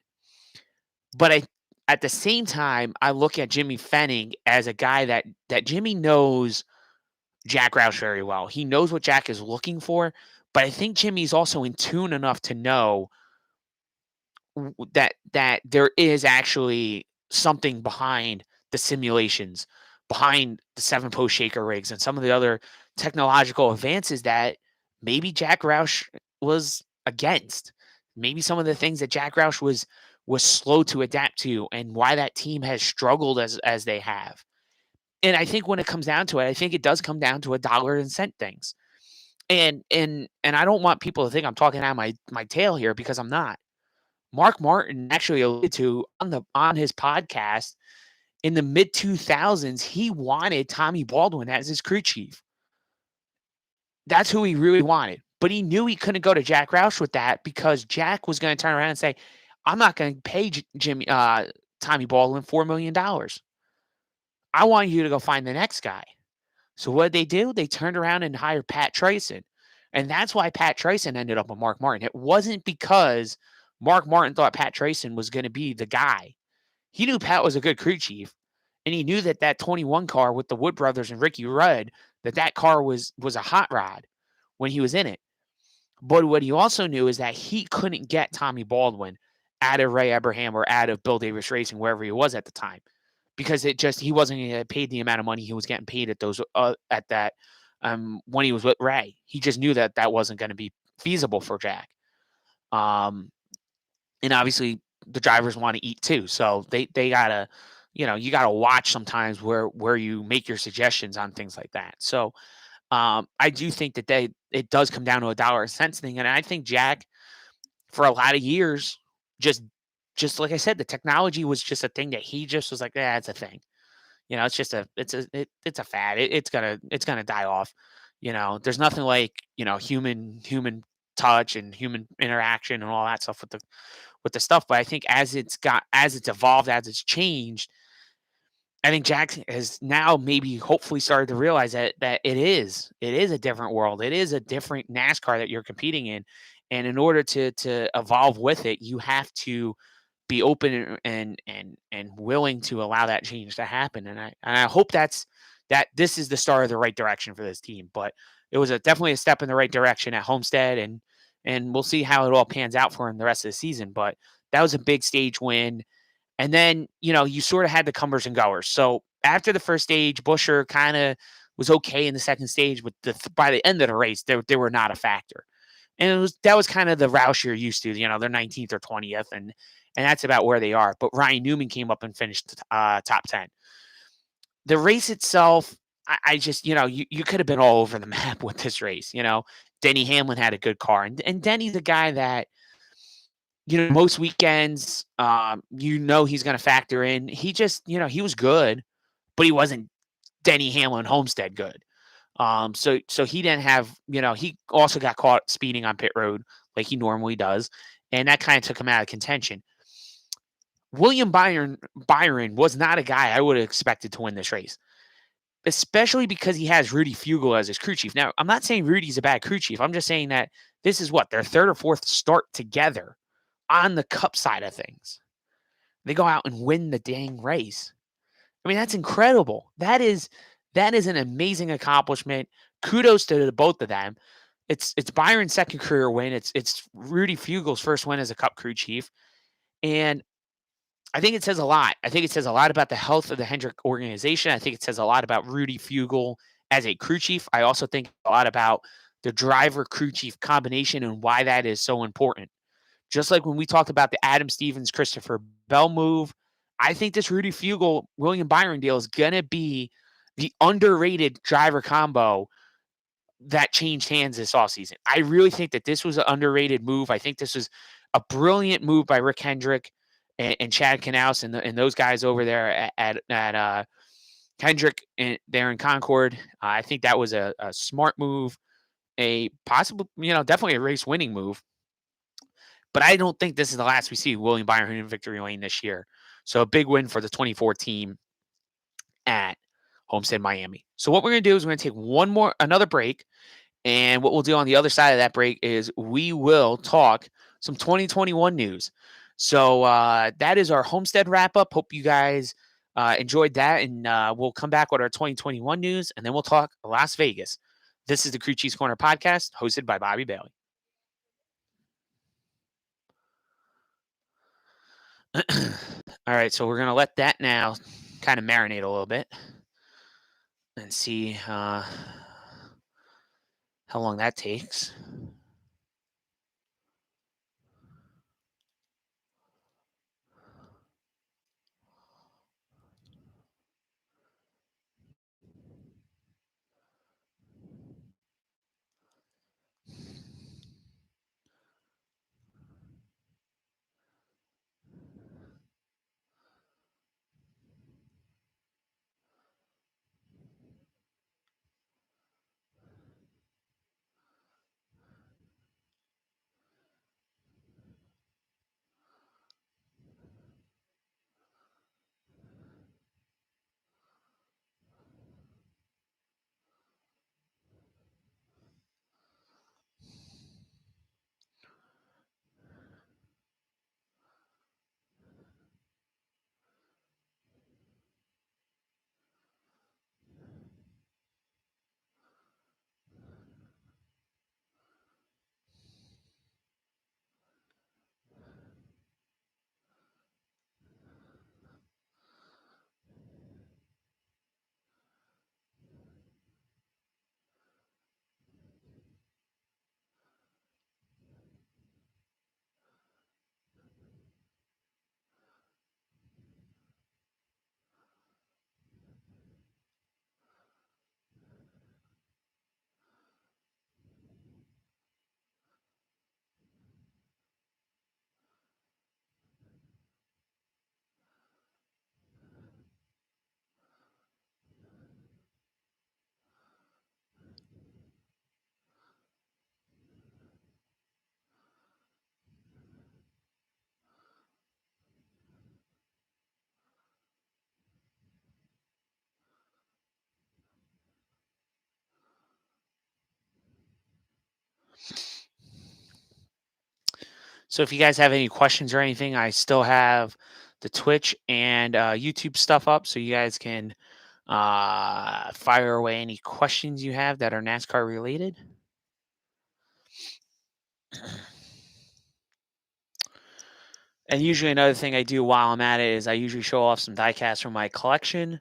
But at the same time, I look at Jimmy Fenning as a guy that Jimmy knows Jack Roush very well. He knows what Jack is looking for, but I think Jimmy's also in tune enough to know that there is actually something behind the simulations, behind the 7-post shaker rigs, and some of the other technological advances that maybe Jack Roush was against. Maybe some of the things that Jack Roush was slow to adapt to, and why that team has struggled as they have. And I think when it comes down to it, I think it does come down to a dollar and cent things. And I don't want people to think I'm talking out my tail here, because I'm not. Mark Martin actually alluded to on his podcast in the mid 2000s, he wanted Tommy Baldwin as his crew chief. That's who he really wanted. But he knew he couldn't go to Jack Roush with that, because Jack was going to turn around and say, I'm not going to pay Tommy Baldwin $4 million. I want you to go find the next guy. So what did they do? They turned around and hired Pat Trison. And that's why Pat Trison ended up with Mark Martin. It wasn't because Mark Martin thought Pat Trison was going to be the guy. He knew Pat was a good crew chief, and he knew that 21 car with the Wood brothers and Ricky Rudd, that car was a hot rod when he was in it. But what he also knew is that he couldn't get Tommy Baldwin out of Ray Abraham or out of Bill Davis Racing, wherever he was at the time, because he wasn't going to get paid the amount of money he was getting paid at that when he was with Ray. He just knew that wasn't going to be feasible for Jack. And obviously the drivers want to eat too, so they gotta, you gotta watch sometimes where you make your suggestions on things like that. So I do think that it does come down to a dollar and cents thing, and I think Jack, for a lot of years, just like I said, the technology was just a thing that he just was like, yeah, it's a thing. It's just it's a fad. It's gonna die off. There's nothing like human touch and human interaction and all that stuff with the stuff. But I think as it's evolved, as it's changed, I think Jack has now maybe hopefully started to realize that it is a different world. It is a different NASCAR that you're competing in. And in order to evolve with it, you have to be open and willing to allow that change to happen. And I hope that this is the start of the right direction for this team. But it was definitely a step in the right direction at Homestead, and we'll see how it all pans out for him the rest of the season. But that was a big stage win. And then, you sort of had the comers and goers. So after the first stage, Buescher kind of was okay in the second stage, but by the end of the race, they were not a factor. And that was kind of the Roush you're used to. They're 19th or 20th, and that's about where they are. But Ryan Newman came up and finished top 10. The race itself, I just, you could have been all over the map with this race. Denny Hamlin had a good car, and Denny's a guy that, most weekends, he's going to factor in. He just, he was good, but he wasn't Denny Hamlin Homestead good. So he didn't have, he also got caught speeding on pit road like he normally does, and that kind of took him out of contention. William Byron was not a guy I would have expected to win this race, especially because he has Rudy Fugle as his crew chief. Now, I'm not saying Rudy's a bad crew chief. I'm just saying that this is their third or fourth start together on the Cup side of things. They go out and win the dang race. I mean, that's incredible. That is an amazing accomplishment. Kudos to the both of them. It's Byron's second career win. It's Rudy Fugle's first win as a Cup crew chief. And I think it says a lot. I think it says a lot about the health of the Hendrick organization. I think it says a lot about Rudy Fugle as a crew chief. I also think a lot about the driver crew chief combination and why that is so important. Just like when we talked about the Adam Stevens, Christopher Bell move, I think this Rudy Fugle, William Byron deal is going to be the underrated driver combo that changed hands this offseason. I really think that this was an underrated move. I think this was a brilliant move by Rick Hendrick and Chad Knaus and those guys over there at Hendrick there in Concord. I think that was a smart move, a possible, definitely a race winning move. But I don't think this is the last we see William Byron in victory lane this year. So a big win for the 24 team at Homestead, Miami. So what we're going to do is we're going to take another break. And what we'll do on the other side of that break is we will talk some 2021 news. So that is our Homestead wrap up. Hope you guys enjoyed that. And we'll come back with our 2021 news. And then we'll talk Las Vegas. This is the Crew Cheese Corner podcast hosted by Bobby Bailey. All right, so we're going to let that now kind of marinate a little bit and see how long that takes. So if you guys have any questions or anything, I still have the Twitch and YouTube stuff up, so you guys can fire away any questions you have that are NASCAR related. And usually another thing I do while I'm at it is I usually show off some diecasts from my collection.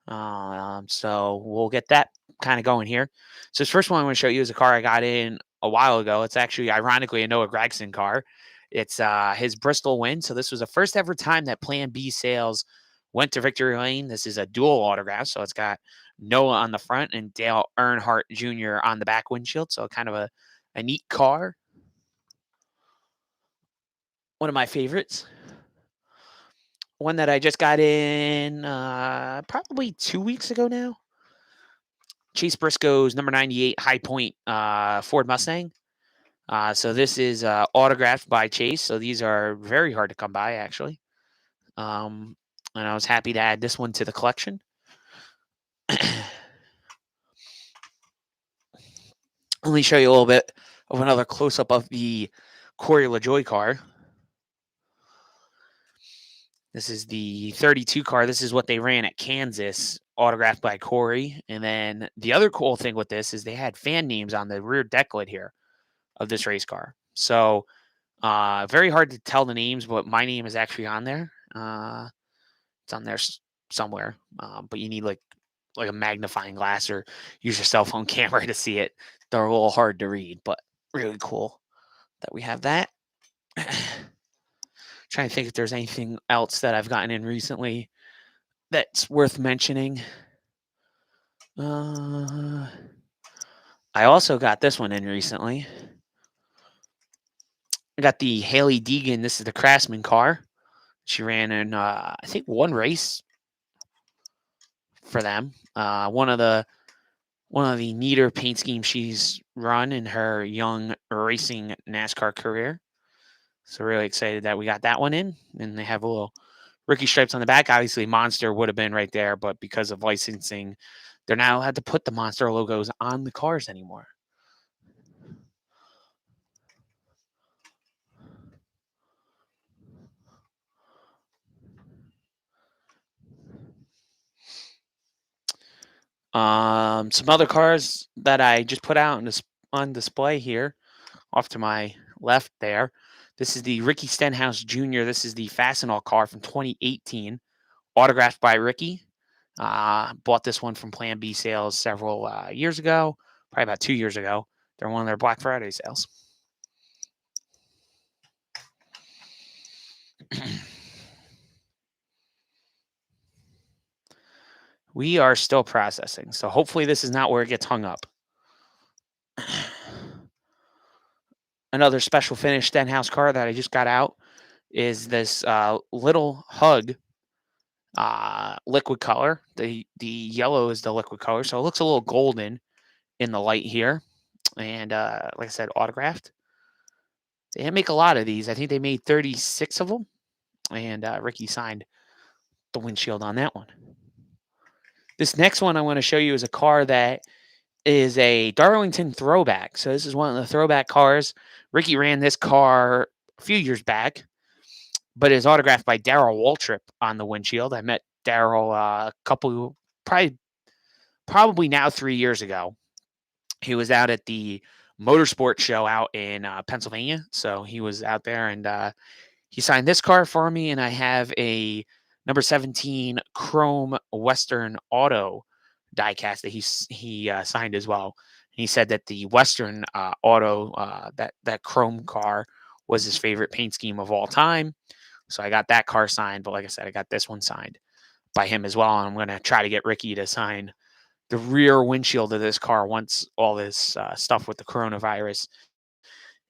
So we'll get that kind of going here. So this first one I'm going to show you is a car I got in a while ago. It's actually, ironically, a Noah Gragson car. It's his Bristol win. So this was the first ever time that Plan B sales went to victory lane. This is a dual autograph. So it's got Noah on the front and Dale Earnhardt Jr. on the back windshield. So kind of a neat car. One of my favorites. One that I just got in probably 2 weeks ago now. Chase Briscoe's number 98 High Point Ford Mustang. So this is autographed by Chase. So these are very hard to come by, actually. And I was happy to add this one to the collection. Let me show you a little bit of another close-up of the Corey LaJoie car. This is the 32 car. This is what they ran at Kansas, autographed by Corey. And then the other cool thing with this is they had fan names on the rear deck lid here of this race car. So very hard to tell the names, but my name is actually on there. It's on there somewhere, but you need like a magnifying glass or use your cell phone camera to see it. They're a little hard to read, but really cool that we have that. Trying to think if there's anything else that I've gotten in recently that's worth mentioning. I also got this one in recently. I got the Haley Deegan. This is the Craftsman car. She ran in, I think, one race for them. One of the neater paint schemes she's run in her young racing NASCAR career. So really excited that we got that one in, and they have a little rookie stripes on the back. Obviously, Monster would have been right there, but because of licensing, they're now had to put the Monster logos on the cars anymore. Some other cars that I just put out on display here, off to my left there. This is the Ricky Stenhouse Jr. This is the Fastenal car from 2018, autographed by Ricky. Bought this one from Plan B sales several years ago, probably about 2 years ago. They're one of their Black Friday sales. We are still processing, so hopefully this is not where it gets hung up. Another special finish Stenhouse car that I just got out is this Little Hug liquid color. The yellow is the liquid color, so it looks a little golden in the light here. And like I said, autographed. They didn't make a lot of these. I think they made 36 of them, and Ricky signed the windshield on that one. This next one I want to show you is a car that is a Darlington throwback. So this is one of the throwback cars. Ricky ran this car a few years back, but it's autographed by Darrell Waltrip on the windshield. I met Darrell a couple, probably now 3 years ago. He was out at the motorsport show out in Pennsylvania. So he was out there, and he signed this car for me. And I have a number 17 Chrome Western Auto diecast that he signed as well. And he said that the Western Auto, that Chrome car, was his favorite paint scheme of all time. So I got that car signed. But like I said, I got this one signed by him as well. And I'm going to try to get Ricky to sign the rear windshield of this car once all this stuff with the coronavirus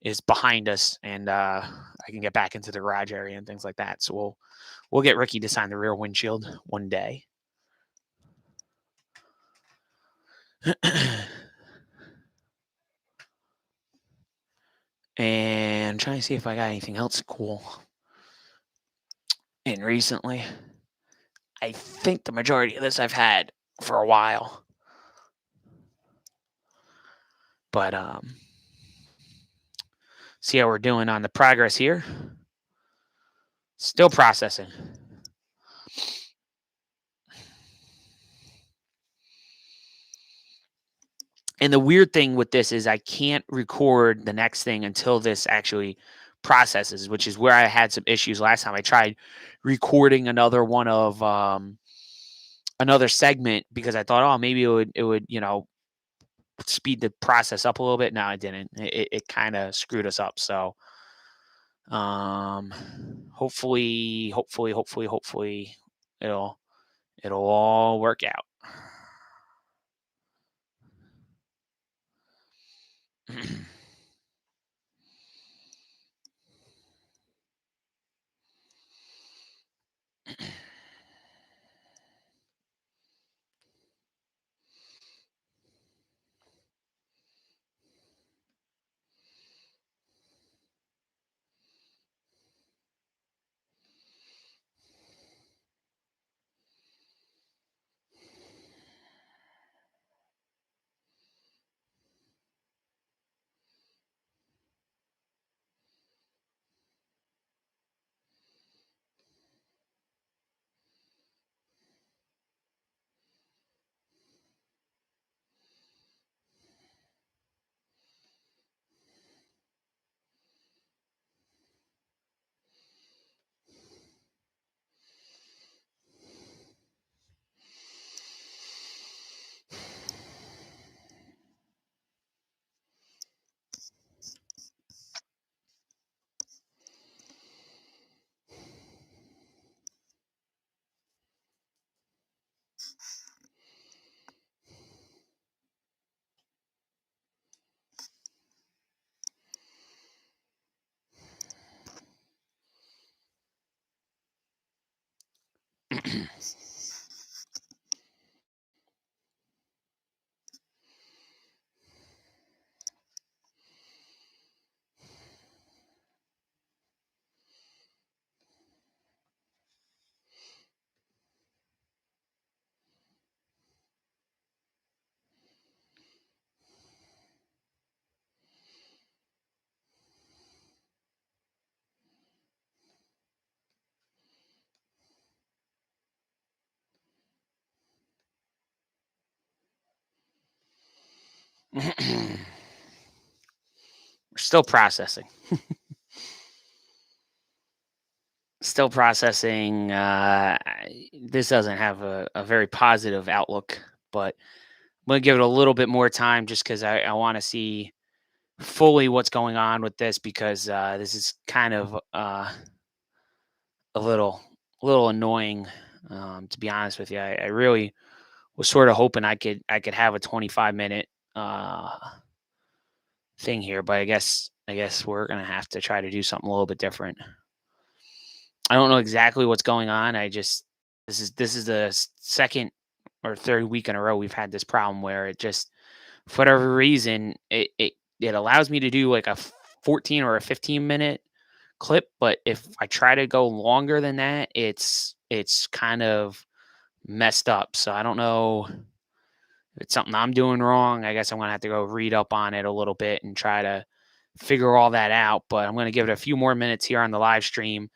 is behind us, and I can get back into the garage area and things like that. So we'll get Ricky to sign the rear windshield one day. And I'm trying to see if I got anything else cool in recently. I think the majority of this I've had for a while. But see how we're doing on the progress here. Still processing. And the weird thing with this is I can't record the next thing until this actually processes, which is where I had some issues last time. I tried recording another one of another segment because I thought, oh, maybe it would speed the process up a little bit. No, it didn't. It kind of screwed us up. So hopefully it'll all work out. We're still processing. Still processing. This doesn't have a very positive outlook, but I'm going to give it a little bit more time just because I want to see fully what's going on with this because this is kind of a little annoying. To be honest with you, I really was sort of hoping I could have a 25-minute thing here, but I guess we're gonna have to try to do something a little bit different. I don't know exactly what's going on. This is the second or third week in a row we've had this problem where it just for whatever reason it allows me to do like a 14 or a 15-minute clip, but if I try to go longer than that, it's kind of messed up. So I don't know if it's something I'm doing wrong. I guess I'm gonna have to go read up on it a little bit and try to figure all that out. But I'm gonna give it a few more minutes here on the live stream.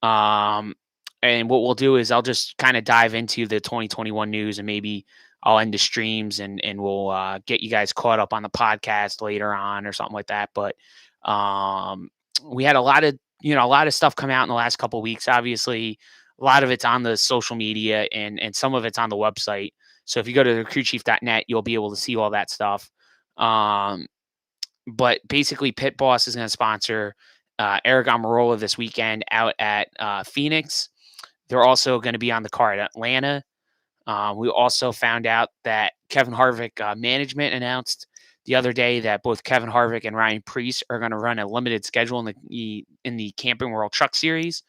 Um, and what we'll do is I'll just kind of dive into the 2021 news and maybe I'll end the streams and we'll get you guys caught up on the podcast later on or something like that. But um, we had a lot of stuff come out in the last couple of weeks. Obviously, a lot of it's on the social media and some of it's on the website. So if you go to recruitchief.net, you'll be able to see all that stuff. Um, but basically, Pit Boss is going to sponsor Eric Amarola this weekend out at Phoenix. They're also going to be on the card at Atlanta. We also found out that Kevin Harvick management announced the other day that both Kevin Harvick and Ryan Preece are going to run a limited schedule in the Camping World Truck Series.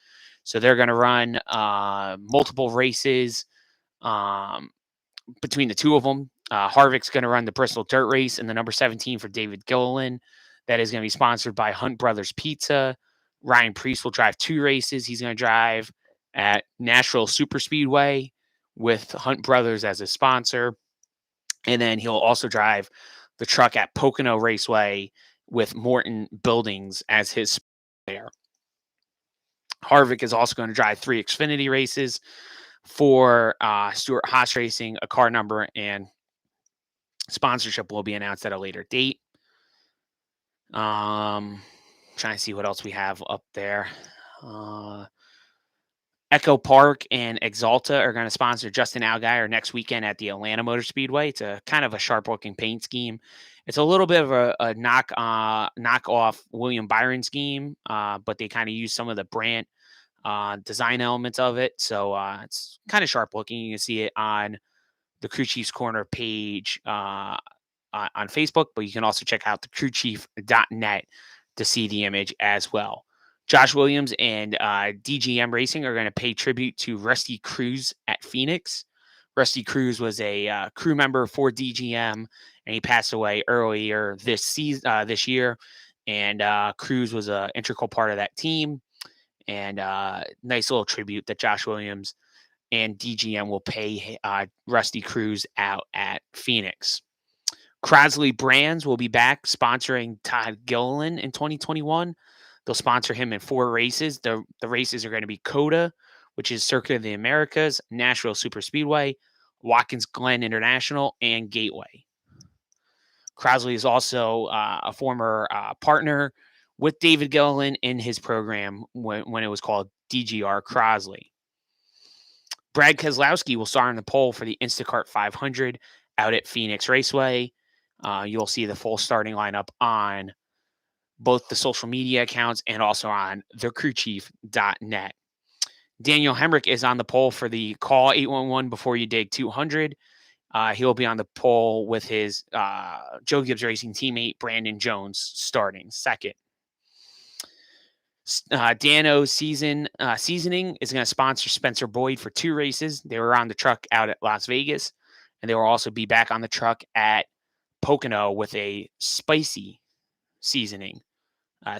So they're going to run multiple races um, between the two of them. Harvick's going to run the Bristol Dirt Race in the number 17 for David Gilliland. That is going to be sponsored by Hunt Brothers Pizza. Ryan Preece will drive two races. He's going to drive at Nashville Super Speedway with Hunt Brothers as a sponsor. And then he'll also drive the truck at Pocono Raceway with Morton Buildings as his sponsor. Harvick is also going to drive 3 Xfinity races for Stuart Haas Racing, a car number, and sponsorship will be announced at a later date. Trying to see what else we have up there. Echo Park and Exalta are going to sponsor Justin Allgaier next weekend at the Atlanta Motor Speedway. It's a kind of a sharp-looking paint scheme. It's a little bit of a knock-off William Byron scheme, but they kind of use some of the brand design elements of it. So it's kind of sharp-looking. You can see it on the Crew Chiefs Corner page on Facebook, but you can also check out the crewchief.net to see the image as well. Josh Williams and DGM Racing are going to pay tribute to Rusty Cruz at Phoenix. Rusty Cruz was a crew member for DGM, and he passed away earlier this year. And Cruz was an integral part of that team. And nice little tribute that Josh Williams and DGM will pay Rusty Cruz out at Phoenix. Crosley Brands will be back sponsoring Todd Gilliland in 2021. They'll sponsor him in 4 races. The races are going to be COTA, which is Circuit of the Americas, Nashville Super Speedway, Watkins Glen International, and Gateway. Crosley is also a former partner with David Gilliland in his program when it was called DGR Crosley. Brad Keselowski will start on the pole for the Instacart 500 out at Phoenix Raceway. You'll see the full starting lineup on both the social media accounts and also on thecrewchief.net. Daniel Hemrick is on the pole for the Call 811 Before You Dig 200. He'll be on the pole with his Joe Gibbs Racing teammate Brandon Jones starting second. Dano Seasoning is going to sponsor Spencer Boyd for 2 races. They were on the truck out at Las Vegas, and they will also be back on the truck at Pocono with a spicy seasoning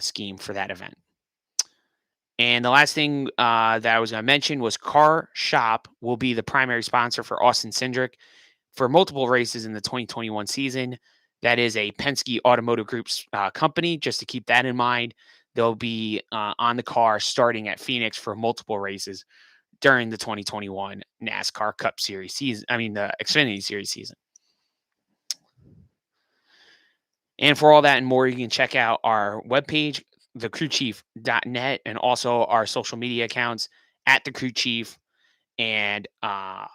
scheme for that event. And the last thing that I was going to mention was Car Shop will be the primary sponsor for Austin Cindric for multiple races in the 2021 season. That is a Penske Automotive Group's company. Just to keep that in mind, they'll be on the car starting at Phoenix for multiple races during the 2021 NASCAR Cup Series season. I mean, the Xfinity Series season. And for all that and more, you can check out our webpage, thecrewchief.net, and also our social media accounts at the Crew Chief and on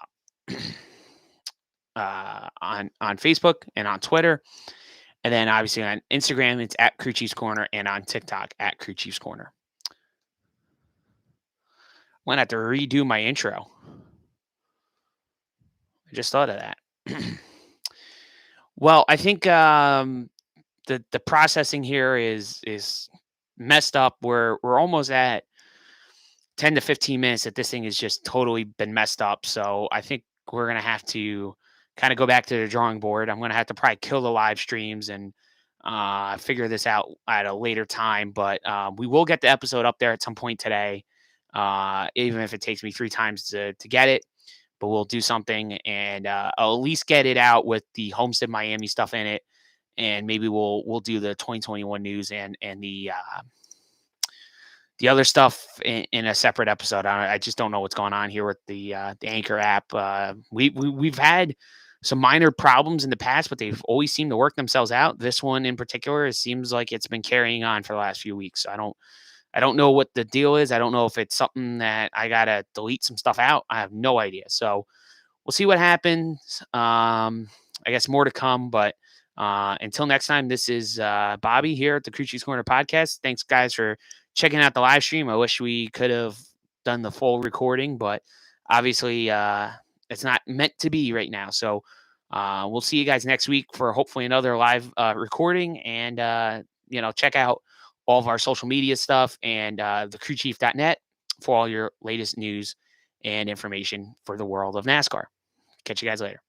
Facebook and on Twitter. And then obviously on Instagram, it's at Crew Chiefs Corner, and on TikTok at Crew Chiefs Corner. I'm gonna have to redo my intro. I just thought of that. Well, I think the processing here is messed up. We're almost at 10 to 15 minutes that this thing has just totally been messed up. So I think we're gonna have to kind of go back to the drawing board. I'm gonna have to probably kill the live streams and figure this out at a later time. But we will get the episode up there at some point today, even if it takes me 3 times to get it. But we'll do something, and I'll at least get it out with the Homestead Miami stuff in it, and maybe we'll do the 2021 news and the other stuff in a separate episode. I just don't know what's going on here with the Anchor app. We've had some minor problems in the past, but they've always seemed to work themselves out. This one in particular, it seems like it's been carrying on for the last few weeks. I don't know what the deal is. I don't know if it's something that I gotta delete some stuff out. I have no idea. So we'll see what happens. I guess more to come, but until next time, this is Bobby here at the Crew Chiefs Corner podcast. Thanks, guys, for checking out the live stream. I wish we could have done the full recording, but obviously it's not meant to be right now. So we'll see you guys next week for hopefully another live recording. And, check out all of our social media stuff and thecrewchief.net for all your latest news and information for the world of NASCAR. Catch you guys later.